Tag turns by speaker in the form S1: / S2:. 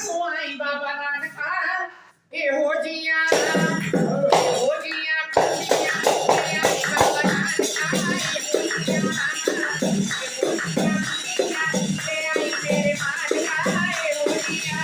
S1: ਤੂੰ ਆਈ ਬਾਬਾ ਨਾਨਕਾ ਇਹੋ ਜੀਆਂ ਖੁਸ਼ੀਆਂ ਆਈ ਬਾਬਾ ਨਾਨਕਾ ਇਹੋ ਜੀਆਂ ਤੇਰਾ ਹੀ ਮੇਰੇ ਮਾਲਕਾ ਇਹੋ ਜੀਆਂ